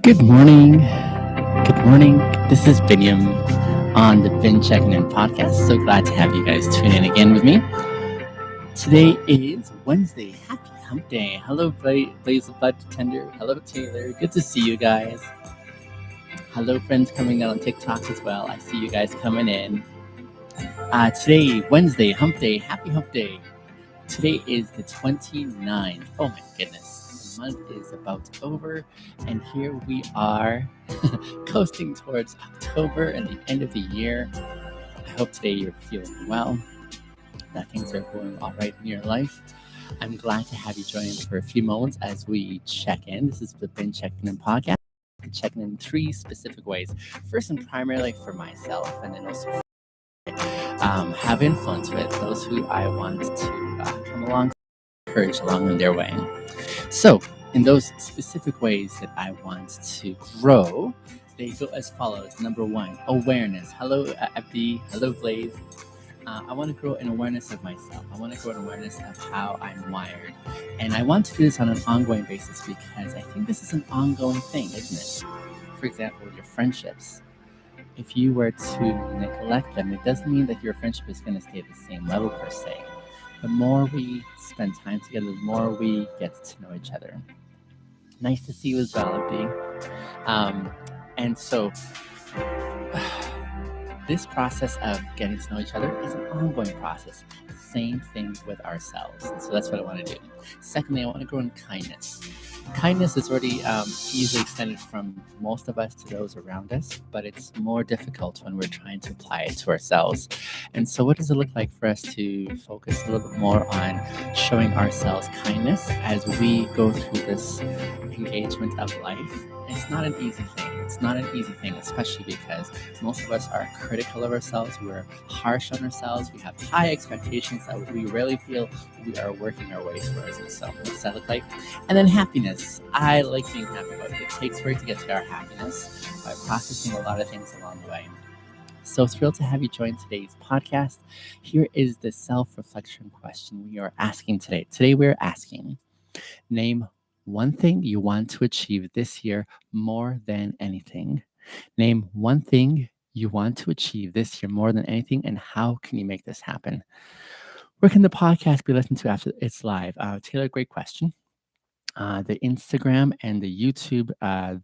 Good morning. Good morning. This is Binyam on the Checkin In podcast. So glad to have you guys tune in again with me. Today is Wednesday. Happy Hump Day. Hello, Blaze of Bud Tender. Hello, Taylor. Good to see you guys. Hello, friends coming out on TikTok as well. I see you guys coming in. Today, Wednesday, Hump Day. Happy Hump Day. Today is the 29th. Oh my goodness. The month is about over, and here we are coasting towards October and the end of the year. I hope today you're feeling well, that things are going all right in your life. I'm glad to have you join in for a few moments as we check in. This is the Checkin In podcast. Checking in 3 specific ways. First and primarily for myself, and then also have influence with those who I want to come along, encourage along in their way. So, in those specific ways that I want to grow, they go as follows. Number 1, awareness. Hello, Abdi. Hello, Blaze. I want to grow an awareness of myself. I want to grow an awareness of how I'm wired. And I want to do this on an ongoing basis because I think this is an ongoing thing, isn't it? For example, your friendships. If you were to neglect them, it doesn't mean that your friendship is going to stay at the same level per se. The more we spend time together, the more we get to know each other. Nice to see you as well, Abdi. And so this process of getting to know each other is an ongoing process. Same thing with ourselves. And so that's what I want to do. Secondly, I want to grow in kindness. Kindness is already easily extended from most of us to those around us, but it's more difficult when we're trying to apply it to ourselves. And so what does it look like for us to focus a little bit more on showing ourselves kindness as we go through this engagement of life? It's not an easy thing. It's not an easy thing, especially because most of us are critical of ourselves. We're harsh on ourselves. We have high expectations that we rarely feel we are working our way towards. And so what does that look like? And then happiness. I like being happy, but it takes work to get to our happiness by processing a lot of things along the way. So thrilled to have you join today's podcast. Here is the self-reflection question we are asking today. Today we're asking, name one thing you want to achieve this year more than anything. Name one thing you want to achieve this year more than anything, and how can you make this happen? Where can the podcast be listened to after it's live? Taylor, great question. The Instagram and the YouTube,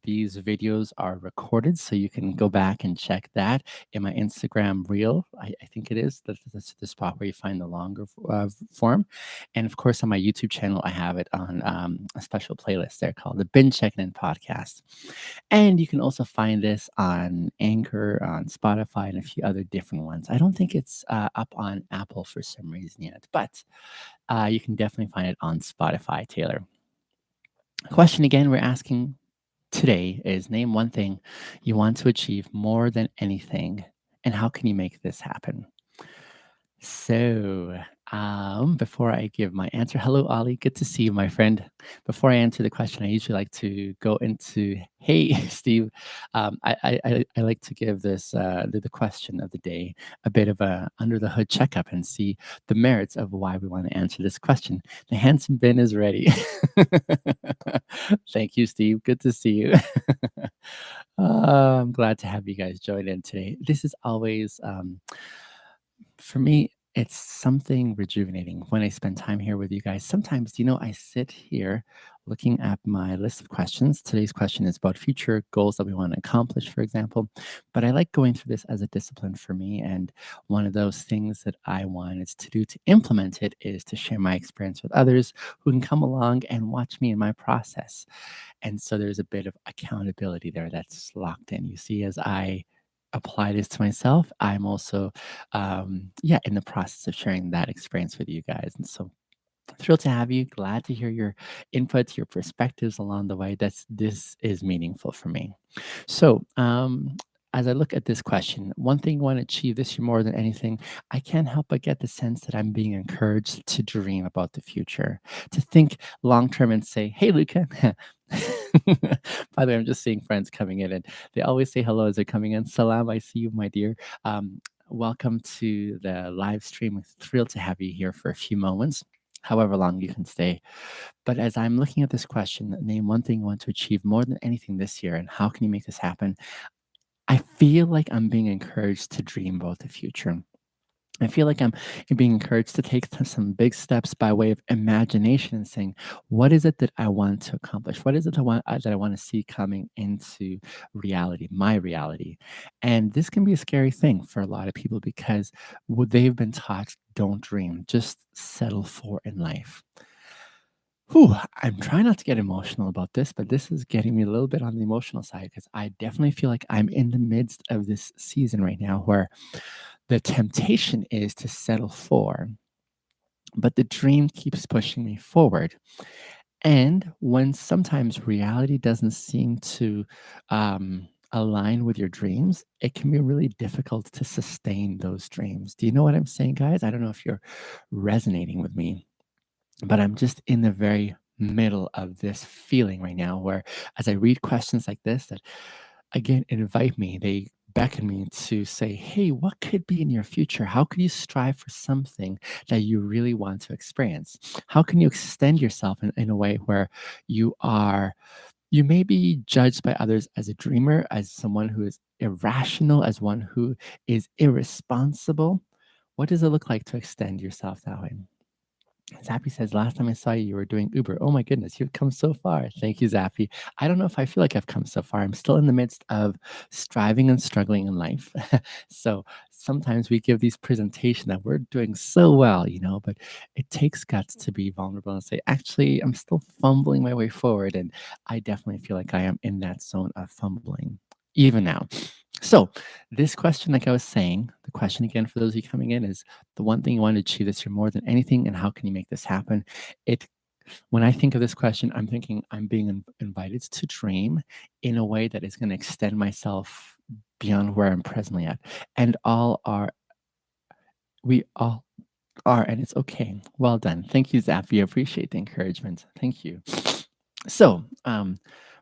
these videos are recorded, so you can go back and check that in my Instagram reel. I think it is. That's the spot where you find the longer form. And of course, on my YouTube channel, I have it on a special playlist there called the Checkin In podcast. And you can also find this on Anchor, on Spotify, and a few other different ones. I don't think it's up on Apple for some reason yet, but you can definitely find it on Spotify, Taylor. Question again we're asking today is, name one thing you want to achieve more than anything, and how can you make this happen? So, before I give my answer, hello, Ollie. Good to see you, my friend. Before I answer the question, I usually like to go into, hey, Steve. I like to give this the question of the day a bit of a under the hood checkup and see the merits of why we want to answer this question. The handsome bin is ready. Thank you, Steve. Good to see you. I'm glad to have you guys join in today. This is always for me, it's something rejuvenating when I spend time here with you guys. Sometimes, I sit here looking at my list of questions. Today's question is about future goals that we want to accomplish, for example. But I like going through this as a discipline for me. And one of those things that I wanted to do to implement it is to share my experience with others who can come along and watch me in my process. And so there's a bit of accountability there that's locked in. You see, as I apply this to myself, I'm also in the process of sharing that experience with you guys. And so thrilled to have you. Glad to hear your inputs, your perspectives along the way. This is meaningful for me. So as I look at this question, one thing I want to achieve this year more than anything, I can't help but get the sense that I'm being encouraged to dream about the future, to think long term and say, hey, Luca. By the way, I'm just seeing friends coming in, and they always say hello as they're coming in. Salam, I see you, my dear. Welcome to the live stream. Thrilled to have you here for a few moments. however long you can stay. But as I'm looking at this question, name one thing you want to achieve more than anything this year, and how can you make this happen? I feel like I'm being encouraged to dream about the future. I feel like I'm being encouraged to take some big steps by way of imagination and saying, what is it that I want to accomplish? What is it that I want to see coming into reality, my reality? And this can be a scary thing for a lot of people because what they've been taught, don't dream, just settle for in life. Whew, I'm trying not to get emotional about this, but this is getting me a little bit on the emotional side because I definitely feel like I'm in the midst of this season right now where the temptation is to settle for, but the dream keeps pushing me forward. And when sometimes reality doesn't seem to align with your dreams, it can be really difficult to sustain those dreams. Do you know what I'm saying, guys? I don't know if you're resonating with me, but I'm just in the very middle of this feeling right now where as I read questions like this that again invite me, they beckon me to say, hey, what could be in your future? How could you strive for something that you really want to experience? How can you extend yourself in a way where you are you may be judged by others as a dreamer, as someone who is irrational, as one who is irresponsible? What does it look like to extend yourself that way? Zappy says, last time I saw you, you were doing Uber. Oh my goodness, you've come so far. Thank you, Zappy. I don't know if I feel like I've come so far. I'm still in the midst of striving and struggling in life. So sometimes we give these presentations that we're doing so well, but it takes guts to be vulnerable and say, actually, I'm still fumbling my way forward. And I definitely feel like I am in that zone of fumbling even now. So, this question, like I was saying, the question again for those of you coming in is the one thing you want to achieve this year more than anything, and how can you make this happen? It When I think of this question, I'm thinking I'm being invited to dream in a way that is going to extend myself beyond where I'm presently at. And we all are, and it's okay. Well done. Thank you, Zappy. I appreciate the encouragement. Thank you. So,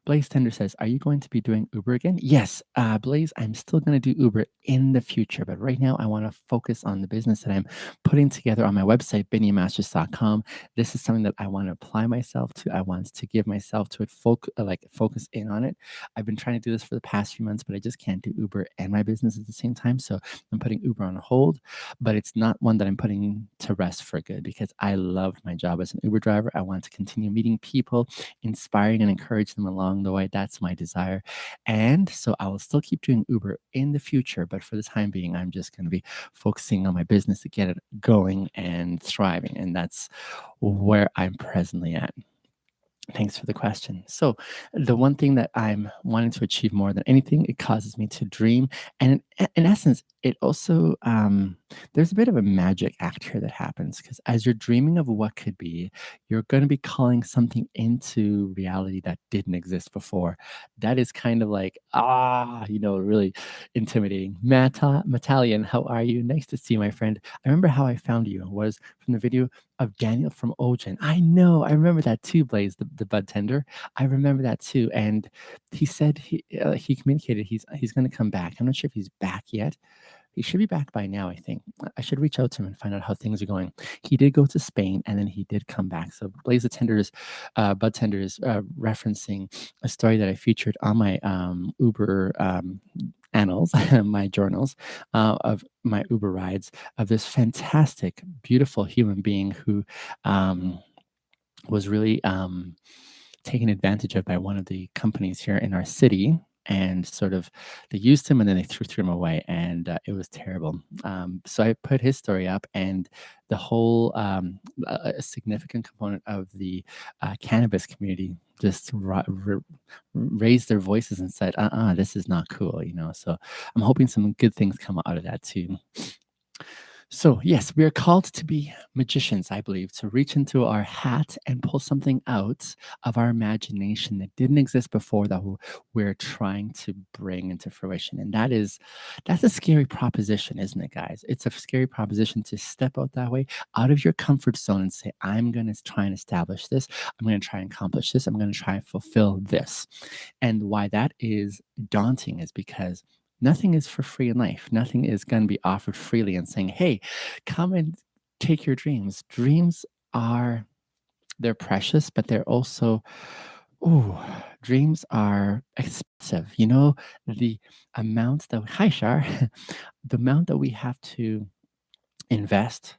Blaze Tender says, are you going to be doing Uber again? Yes, Blaze, I'm still going to do Uber in the future, but right now I want to focus on the business that I'm putting together on my website, binyaMasters.com. This is something that I want to apply myself to. I want to give myself to it, focus in on it. I've been trying to do this for the past few months, but I just can't do Uber and my business at the same time. So I'm putting Uber on hold, but it's not one that I'm putting to rest for good because I loved my job as an Uber driver. I want to continue meeting people, inspiring and encourage them along the way. That's my desire. And so I will still keep doing Uber in the future, but for the time being, I'm just going to be focusing on my business to get it going and thriving. And that's where I'm presently at. Thanks for the question. So, the one thing that I'm wanting to achieve more than anything, it causes me to dream, and in essence, it also there's a bit of a magic act here that happens because as you're dreaming of what could be, you're going to be calling something into reality that didn't exist before. That is kind of like really intimidating. Matalian, how are you? Nice to see you, my friend. I remember how I found you was from the video of Daniel from Ogen. I know, I remember that too, Blaze, the bud tender. I remember that too, and he said he communicated he's going to come back. I'm not sure if he's back yet. He should be back by now, I think. I should reach out to him and find out how things are going. He did go to Spain and then he did come back. So Blaze the Tenders, Bud Tenders, referencing a story that I featured on my Uber annals, my journals of my Uber rides of this fantastic, beautiful human being who was really taken advantage of by one of the companies here in our city. And sort of, they used him and then they threw him away, and it was terrible. So I put his story up, and the whole a significant component of the cannabis community just raised their voices and said, this is not cool," So I'm hoping some good things come out of that too. So, yes, we are called to be magicians, I believe, to reach into our hat and pull something out of our imagination that didn't exist before that we're trying to bring into fruition. And that's a scary proposition, isn't it, guys? It's a scary proposition to step out that way, out of your comfort zone and say, I'm going to try and establish this. I'm going to try and accomplish this. I'm going to try and fulfill this. And why that is daunting is because nothing is for free in life. Nothing is going to be offered freely and saying, hey, come and take your dreams. Dreams are they're precious, but they're also ooh, dreams are expensive. You know, the amount that hi Shar, the amount that we have to invest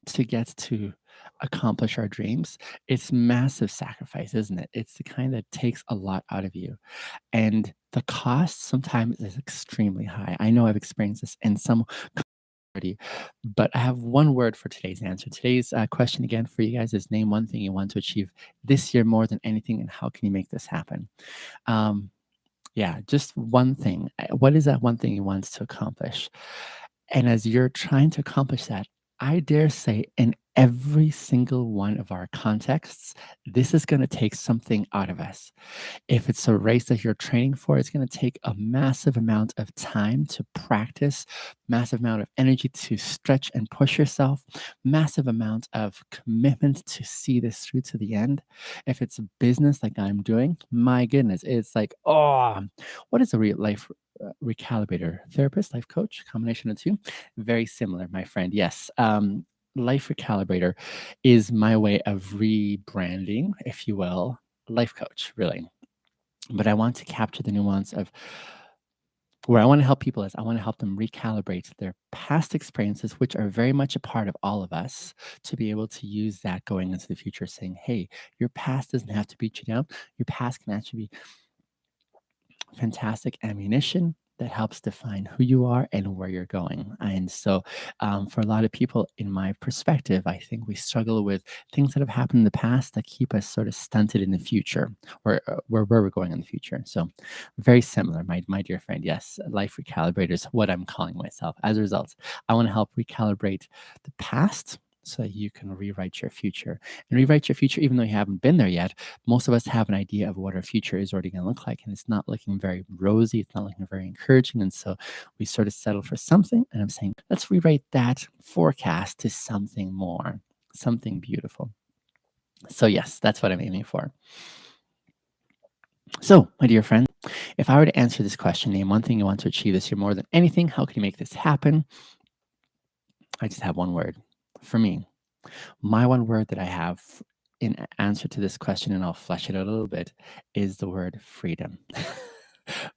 to get to accomplish our dreams, it's massive sacrifice, isn't it? It's the kind that takes a lot out of you. And the cost sometimes is extremely high. I know I've experienced this in some already, but I have one word for today's answer. Today's question again for you guys is name one thing you want to achieve this year more than anything, and how can you make this happen? Um, yeah, just one thing. What is that one thing you want to accomplish? And as you're trying to accomplish that, I dare say in every single one of our contexts, this is going to take something out of us. If it's a race that you're training for, it's going to take a massive amount of time to practice, massive amount of energy to stretch and push yourself, massive amount of commitment to see this through to the end. If it's a business like I'm doing, my goodness, it's like, oh, what is a real life recalibrator? Therapist, life coach, combination of two? Very similar, my friend. Yes. Life recalibrator is my way of rebranding, if you will, life coach, really. But I want to capture the nuance of where I want to help people is I want to help them recalibrate their past experiences, which are very much a part of all of us, to be able to use that going into the future, saying, hey, your past doesn't have to beat you down. Your past can actually be fantastic ammunition that helps define who you are and where you're going. And so, for a lot of people, in my perspective, I think we struggle with things that have happened in the past that keep us sort of stunted in the future, or where we're going in the future. So, very similar, my dear friend. Yes, life recalibrator is what I'm calling myself. As a result, I want to help recalibrate the past so that you can rewrite your future. And rewrite your future, even though you haven't been there yet, most of us have an idea of what our future is already going to look like, and it's not looking very rosy, it's not looking very encouraging, and so we sort of settle for something, and I'm saying let's rewrite that forecast to something more, something beautiful. So yes, that's what I'm aiming for. So my dear friend, if I were to answer this question, name one thing you want to achieve this year more than anything, how can you make this happen? I just have one word. For me, my one word that I have in answer to this question, and I'll flesh it out a little bit, is the word freedom.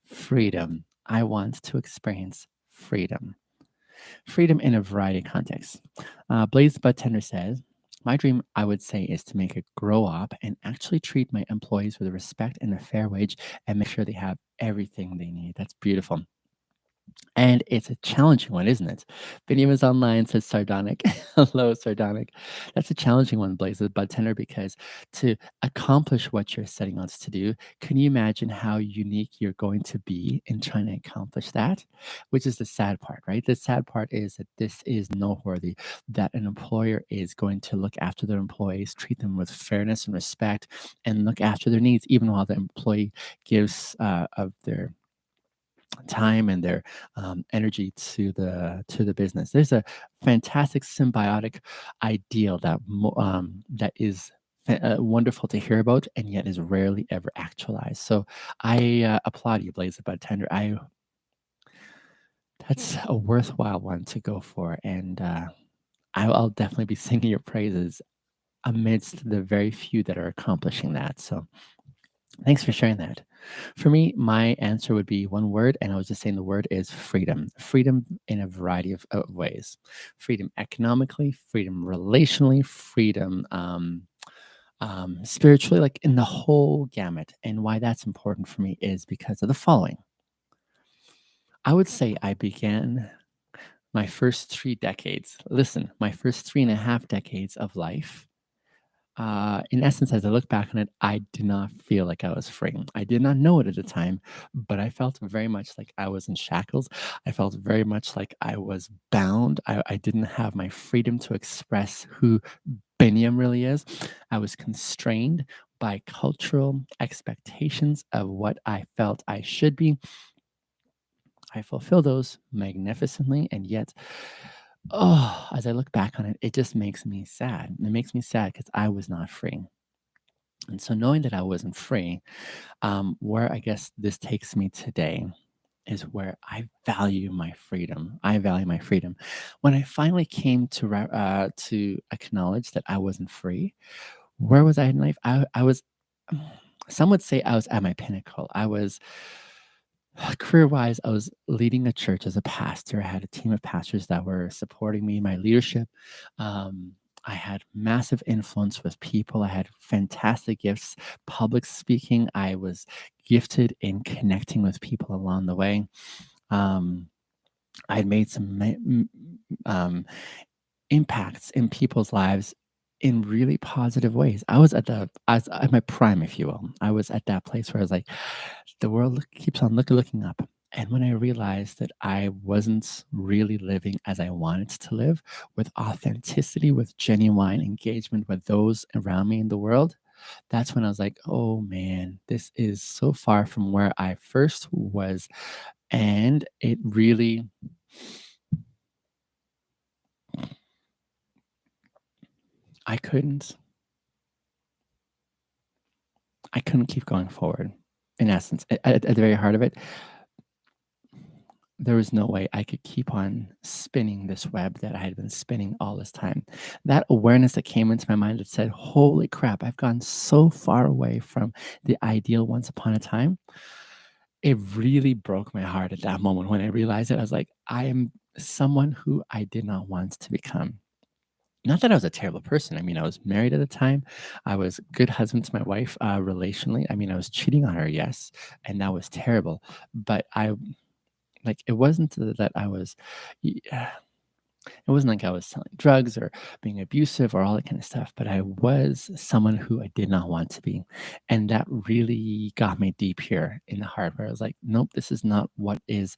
Freedom. I want to experience freedom. Freedom in a variety of contexts. Blaze Budtender says, my dream, I would say, is to make a grow up and actually treat my employees with respect and a fair wage and make sure they have everything they need. That's beautiful. And it's a challenging one, isn't it? Benjamin's online says sardonic. Hello, sardonic. That's a challenging one, Blaze, bud tender, because to accomplish what you're setting out to do, can you imagine how unique you're going to be in trying to accomplish that? Which is the sad part, right? The sad part is that this is noteworthy, that an employer is going to look after their employees, treat them with fairness and respect, and look after their needs, even while the employee gives of their time and their energy to the business. There's a fantastic symbiotic ideal that that is wonderful to hear about, and yet is rarely ever actualized. So I applaud you, Blaze Bud Tender. I That's a worthwhile one to go for, and I'll definitely be singing your praises amidst the very few that are accomplishing that. So thanks for sharing that. For me, my answer would be one word, and I was just saying the word is freedom. Freedom in a variety of ways. Freedom economically, freedom relationally, freedom spiritually, like in the whole gamut. And why that's important for me is because of the following. I would say I began my first 3 decades. Listen, my first 3.5 decades of life, in essence, as I look back on it, I did not feel like I was free. I did not know it at the time, but I felt very much like I was in shackles. I felt very much like I was bound. I didn't have my freedom to express who Biniam really is. I was constrained by cultural expectations of what I felt I should be. I fulfill those magnificently, and yet, oh, as I look back on it, it just makes me sad. It makes me sad because I was not free. And so, knowing that I wasn't free, where I guess this takes me today is where I value my freedom. I value my freedom. When I finally came to acknowledge that I wasn't free, where was I in life? I was. Some would say I was at my pinnacle. I was career wise. I was leading a church as a pastor. I had a team of pastors that were supporting me in my leadership. Um, I had massive influence with people. I had fantastic gifts. Public speaking. I was gifted in connecting with people along the way. Um, I'd made some um, impacts in people's lives in really positive ways. I was at my prime, if you will. I was at that place where I was like, the world keeps on looking up. And when I realized that I wasn't really living as I wanted to live, with authenticity, with genuine engagement with those around me in the world, that's when I was like, oh man, this is so far from where I first was. And it really, I couldn't I couldn't keep going forward. In essence, at the very heart of it, there was no way I could keep on spinning this web that I had been spinning all this time. That awareness that came into my mind that said, "Holy crap, I've gone so far away from the ideal once upon a time." It really broke my heart at that moment when I realized it. I was like, I am someone who I did not want to become. Not that I was a terrible person. I mean, I was married at the time. I was a good husband to my wife, relationally. I mean, I was cheating on her, yes, and that was terrible. But it wasn't that I was, y- it wasn't like I was selling drugs or being abusive or all that kind of stuff. But I was someone who I did not want to be, and that really got me deep here in the heart, where I was like, nope, this is not what is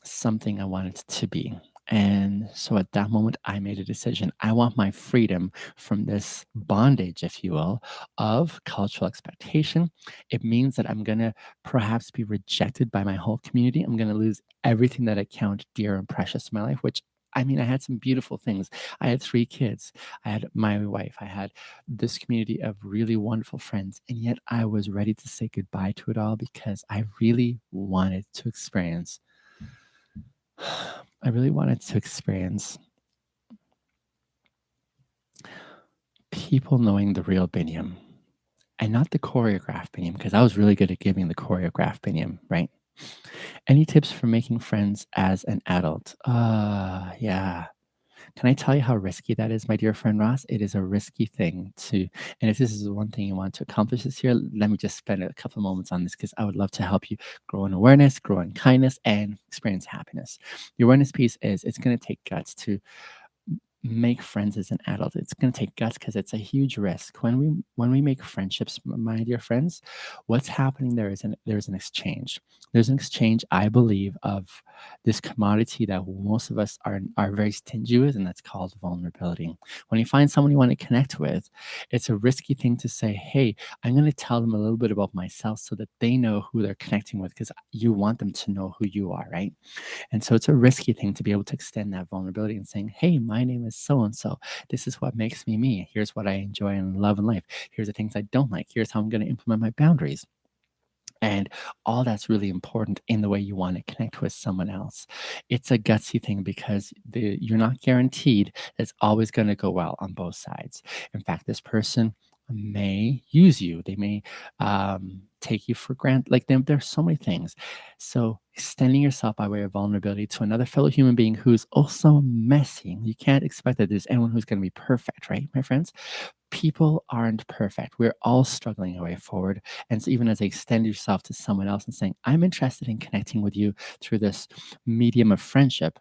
something I wanted to be. And so at that moment, I made a decision. I want my freedom from this bondage, if you will, of cultural expectation. It means that I'm going to perhaps be rejected by my whole community. I'm going to lose everything that I count dear and precious in my life, which I mean, I had some beautiful things. I had 3 kids. I had my wife. I had this community of really wonderful friends. And yet I was ready to say goodbye to it all because I really wanted to experience I really wanted to experience people knowing the real Biniam and not the choreographed Biniam, because I was really good at giving the choreographed Biniam, right? Any tips for making friends as an adult? Yeah. Can I tell you how risky that is, my dear friend Ross? It is a risky thing to, and if this is one thing you want to accomplish this year, let me just spend a couple of moments on this because I would love to help you grow in awareness, grow in kindness, and experience happiness. The awareness piece is it's going to take guts to make friends as an adult. It's going to take guts because it's a huge risk. When we make friendships, my dear friends, what's happening there's an exchange. There's an exchange, I believe, of this commodity that most of us are very stingy with, and that's called vulnerability. When you find someone you want to connect with, it's a risky thing to say, "Hey, I'm going to tell them a little bit about myself so that they know who they're connecting with," because you want them to know who you are, right? And so it's a risky thing to be able to extend that vulnerability and saying, hey, my name is so and so. This is what makes me me. Here's what I enjoy and love in life. Here's the things I don't like. Here's how I'm going to implement my boundaries. And all that's really important in the way you want to connect with someone else. It's a gutsy thing because you're not guaranteed that it's always going to go well on both sides. In fact, this person may use you. They may take you for granted. Like there's so many things. So extending yourself by way of vulnerability to another fellow human being who's also messy. You can't expect that there's anyone who's going to be perfect, right, my friends? People aren't perfect. We're all struggling our way forward. And so, even as I extend yourself to someone else and saying, I'm interested in connecting with you through this medium of friendship,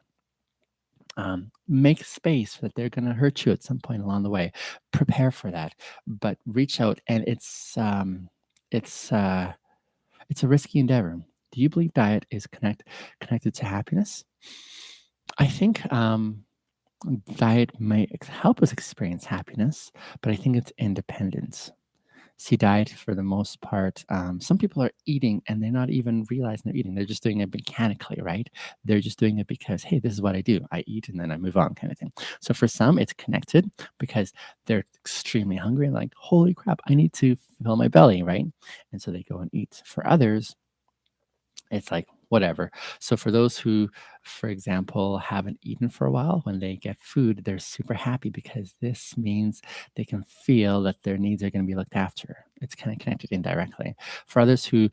make space that they're going to hurt you at some point along the way. Prepare for that, but reach out. And it's, uh, it's a risky endeavor. Do you believe diet is connected to happiness? I think diet may help us experience happiness, but I think it's independence. See, diet for the most part, some people are eating and they're not even realizing they're eating. They're just doing it mechanically, right? They're just doing it because, hey, this is what I do. I eat and then I move on, kind of thing. So for some, it's connected because they're extremely hungry and like, holy crap, I need to fill my belly, right? And so they go and eat. For others, it's like, whatever. So for those who, for example, haven't eaten for a while, when they get food, they're super happy because this means they can feel that their needs are going to be looked after. It's kind of connected indirectly. For others who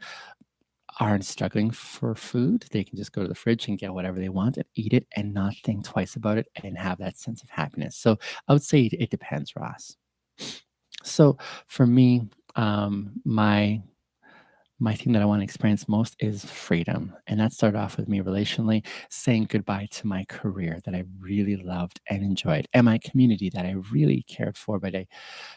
aren't struggling for food, they can just go to the fridge and get whatever they want and eat it and not think twice about it and have that sense of happiness. So I would say it depends, Ross. So for me, my thing that I want to experience most is freedom. And that started off with me relationally saying goodbye to my career that I really loved and enjoyed, and my community that I really cared for, but I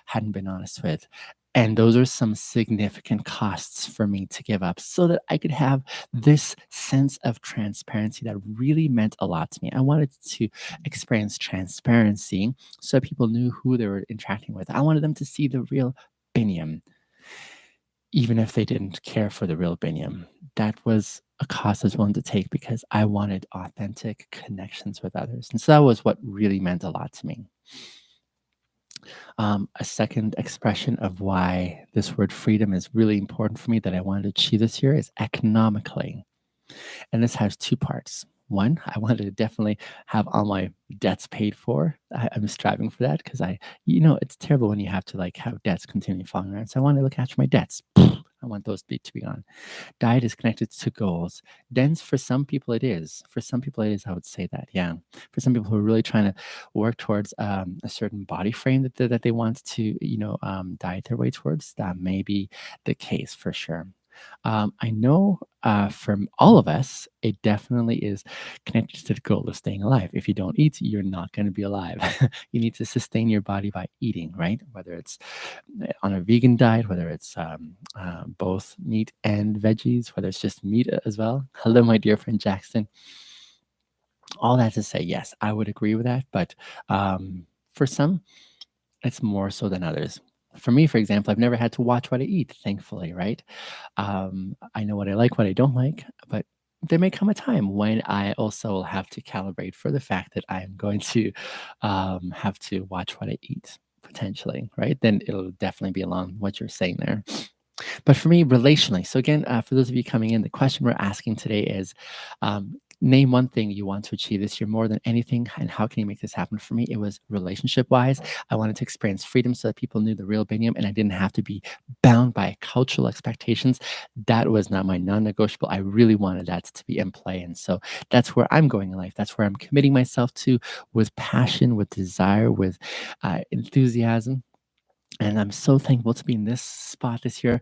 hadn't been honest with. And those are some significant costs for me to give up so that I could have this sense of transparency that really meant a lot to me. I wanted to experience transparency so people knew who they were interacting with. I wanted them to see the real Biniam, even if they didn't care for the real Biniam. That was a cost I was willing to take because I wanted authentic connections with others. And so that was what really meant a lot to me. A second expression of why this word freedom is really important for me that I wanted to achieve this year is economically. And this has two parts. One, I wanted to definitely have all my debts paid for. I'm striving for that because it's terrible when you have to like have debts continually falling around. So I want to look after my debts. I want those to be gone. Diet is connected to goals. Dense for some people it is. For some people it is, I would say that, yeah. For some people who are really trying to work towards a certain body frame that they want to, diet their way towards, that may be the case for sure. I know from all of us, it definitely is connected to the goal of staying alive. If you don't eat, you're not going to be alive. You need to sustain your body by eating, right? Whether it's on a vegan diet, whether it's both meat and veggies, whether it's just meat as well. Hello, my dear friend Jackson. All that to say, yes, I would agree with that. But for some, it's more so than others. For me, for example, I've never had to watch what I eat, thankfully, right? I know what I like, what I don't like, but there may come a time when I also will have to calibrate for the fact that I'm going to have to watch what I eat potentially, right? Then it'll definitely be along what you're saying there. But for me, relationally, so again, for those of you coming in, the question we're asking today is name one thing you want to achieve this year more than anything, and how can you make this happen? For me, it was relationship wise. I wanted to experience freedom so that people knew the real Biniam and I didn't have to be bound by cultural expectations. That was not my non negotiable. I really wanted that to be in play. And so that's where I'm going in life. That's where I'm committing myself to with passion, with desire, with enthusiasm. And I'm so thankful to be in this spot this year.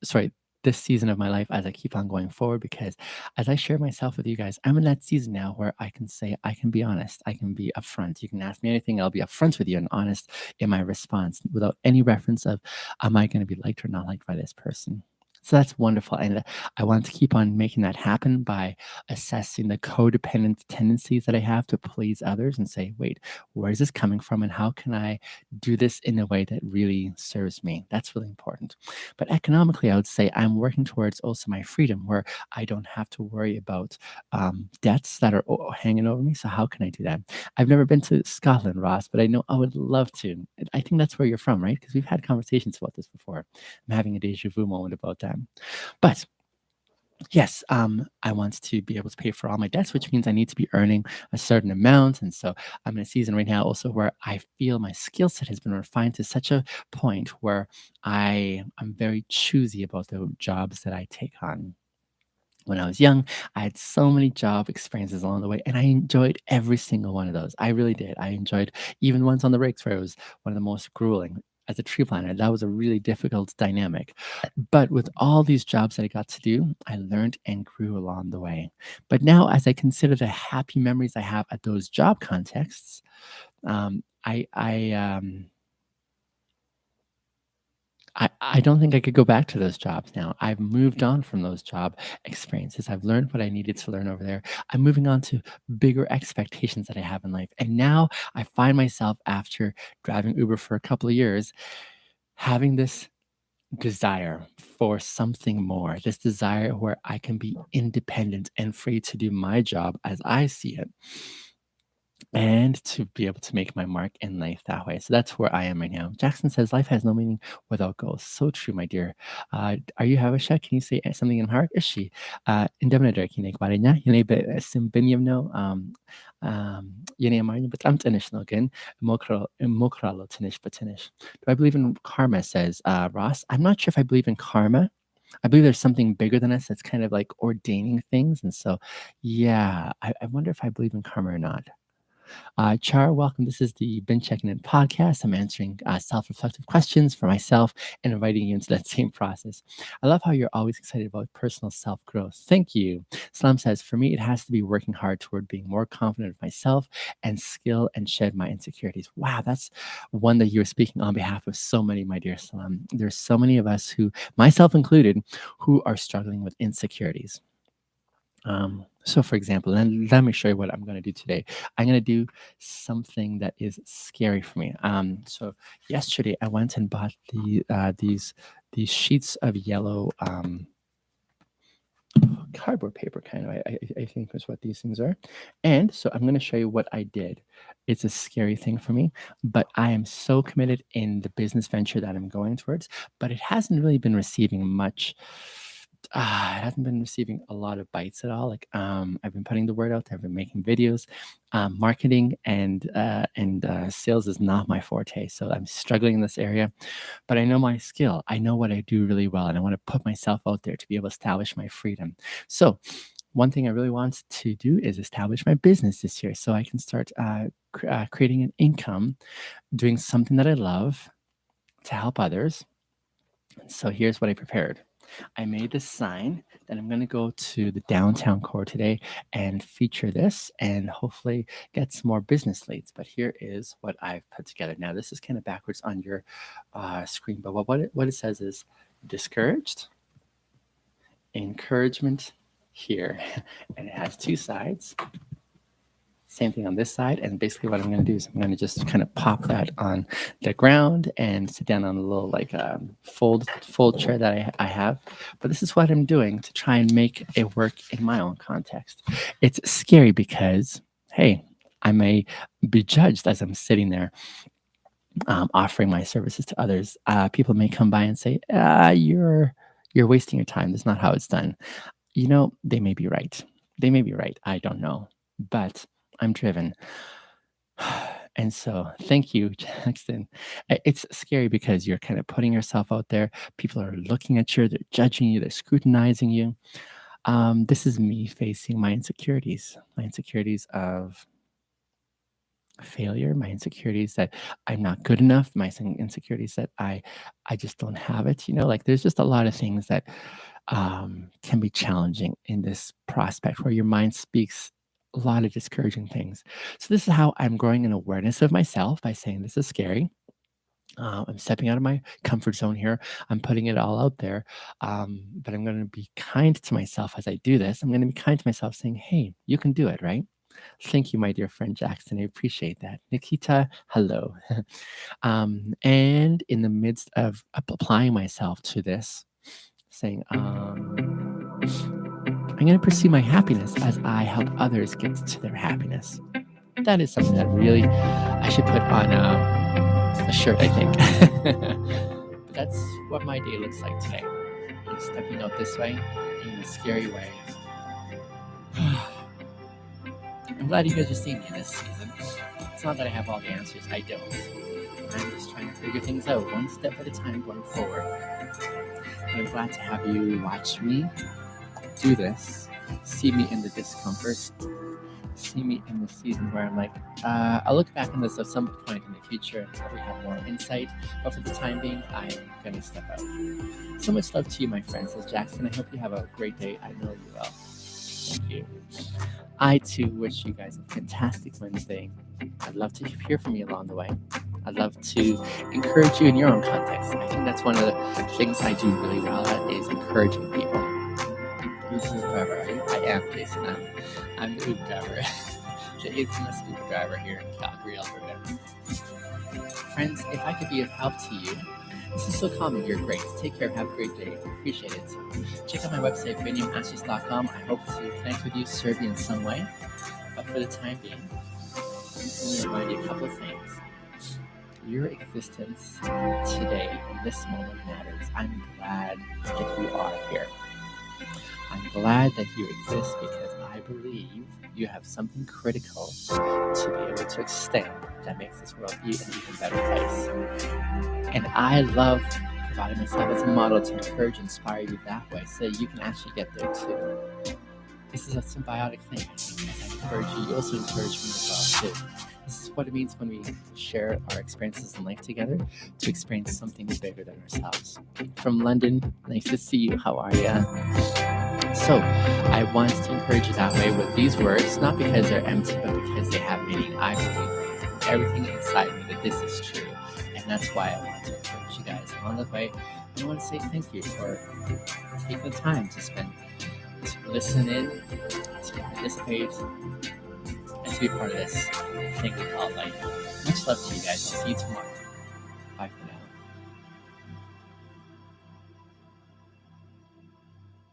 Sorry, this season of my life as I keep on going forward, because as I share myself with you guys, I'm in that season now where I can say, I can be honest. I can be upfront. You can ask me anything. I'll be upfront with you and honest in my response without any reference of, am I going to be liked or not liked by this person? So that's wonderful. And I want to keep on making that happen by assessing the codependent tendencies that I have to please others and say, wait, where is this coming from? And how can I do this in a way that really serves me? That's really important. But economically, I would say I'm working towards also my freedom where I don't have to worry about debts that are hanging over me. So, how can I do that? I've never been to Scotland, Ross, but I know I would love to. I think that's where you're from, right? Because we've had conversations about this before. I'm having a deja vu moment about that. But yes, I want to be able to pay for all my debts, which means I need to be earning a certain amount. And so I'm in a season right now also where I feel my skill set has been refined to such a point where I'm very choosy about the jobs that I take on. When I was young, I had so many job experiences along the way, and I enjoyed every single one of those. I really did. I enjoyed even ones on the rigs where it was one of the most grueling. As a tree planter, that was a really difficult dynamic. But with all these jobs that I got to do, I learned and grew along the way. But now, as I consider the happy memories I have at those job contexts, I don't think I could go back to those jobs now. I've moved on from those job experiences. I've learned what I needed to learn over there. I'm moving on to bigger expectations that I have in life. And now I find myself after driving Uber for a couple of years having this desire for something more, this desire where I can be independent and free to do my job as I see it. and to be able to make my mark in life that way. So that's where I am right now. Jackson says, life has no meaning without goals. So true, my dear. Are you Havasha? Can you say something in heart? Is she? Indemnidar kinig ba rin niya? Yun ay simbinyam no. Yun ay amarin but I'm tinish no again. Mokralo tinish but tinish. Do I believe in karma? Says Ross. I'm not sure if I believe in karma. I believe there's something bigger than us that's kind of like ordaining things. And so, yeah, I wonder if I believe in karma or not. Char, welcome. This is the Been Checking In podcast. I'm answering self reflective questions for myself and inviting you into that same process. I love how you're always excited about personal self growth. Thank you. Slam says, for me, it has to be working hard toward being more confident of myself and skill and shed my insecurities. Wow, that's one that you're speaking on behalf of so many, my dear Slam. There's so many of us who, myself included, who are struggling with insecurities. So for example, let me show you what I'm going to do today. I'm going to do something that is scary for me. So yesterday I went and bought these sheets of yellow cardboard paper, kind of. I think is what these things are. And so I'm going to show you what I did. It's a scary thing for me, but I am so committed in the business venture that I'm going towards. But it hasn't really been receiving much. It hasn't been receiving a lot of bites at all. Like I've been putting the word out there. I've been making videos. Marketing and sales is not my forte, so I'm struggling in this area. But I know my skill. I know what I do really well, and I want to put myself out there to be able to establish my freedom. So one thing I really want to do is establish my business this year, so I can start creating an income, doing something that I love to help others. So here's what I prepared. I made this sign that I'm going to go to the downtown core today and feature this and hopefully get some more business leads. But here is what I've put together. Now, this is kind of backwards on your screen, but what it says is discouraged, encouragement here. And it has two sides. Same thing on this side. And basically what I'm going to do is I'm going to just kind of pop that on the ground and sit down on a little like fold chair that I have. But this is what I'm doing to try and make it work in my own context. It's scary because, hey, I may be judged as I'm sitting there offering my services to others. People may come by and say, you're wasting your time. That's not how it's done. You know, they may be right. They may be right. I don't know. But I'm driven. And so, thank you, Jackson. It's scary because you're kind of putting yourself out there. People are looking at you, they're judging you, they're scrutinizing you. This is me facing my insecurities of failure, my insecurities that I'm not good enough, my insecurities that I just don't have it. You know, like there's just a lot of things that can be challenging in this prospect where your mind speaks a lot of discouraging things. So this is how I'm growing an awareness of myself by saying this is scary. I'm stepping out of my comfort zone here. I'm putting it all out there. But I'm going to be kind to myself as I do this. I'm going to be kind to myself saying, hey, you can do it, right? Thank you, my dear friend Jackson. I appreciate that. Nikita, hello. And in the midst of applying myself to this, saying, I'm going to pursue my happiness as I help others get to their happiness. That is something that really I should put on a shirt, I think. But that's what my day looks like today. I'm stepping out this way in a scary way. I'm glad you guys are seeing me this season. It's not that I have all the answers, I don't. I'm just trying to figure things out one step at a time going forward. But I'm glad to have you watch me do this, see me in the discomfort, see me in the season where I'm like, I'll look back on this at some point in the future and probably have more insight. But for the time being, I'm going to step out. So much love to you, my friend, says Jackson. I hope you have a great day. I know you will. Thank you. I too wish you guys a fantastic Wednesday. I'd love to hear from you along the way. I'd love to encourage you in your own context. I think that's one of the things I do really well at is encouraging people. This is Trevor. I am Jason. I'm the Uber driver. The infamous Uber driver here in Calgary, Alberta. Friends, if I could be of help to you, this is so common. You're great. Take care. Have a great day. Appreciate it. Check out my website, ViniumAnswers.com. I hope to connect with you, serve you in some way. But for the time being, just going to remind you a couple of things. Your existence today, in this moment, matters. I'm glad that you are here. I'm glad that you exist because I believe you have something critical to be able to extend that makes this world an even better place. And I love providing myself as a model to encourage and inspire you that way so you can actually get there too. This is a symbiotic thing. As I encourage you, you also encourage me as well too. This is what it means when we share our experiences in life together to experience something bigger than ourselves. From London, nice to see you. How are you? So, I want to encourage you that way with these words, not because they're empty, but because they have meaning. I believe everything inside me that this is true. And that's why I want to encourage you guys along the way. I want to say thank you for taking the time to listen in, to participate, and to be part of this thing we call life. Much love to you guys. I'll see you tomorrow. Bye for now.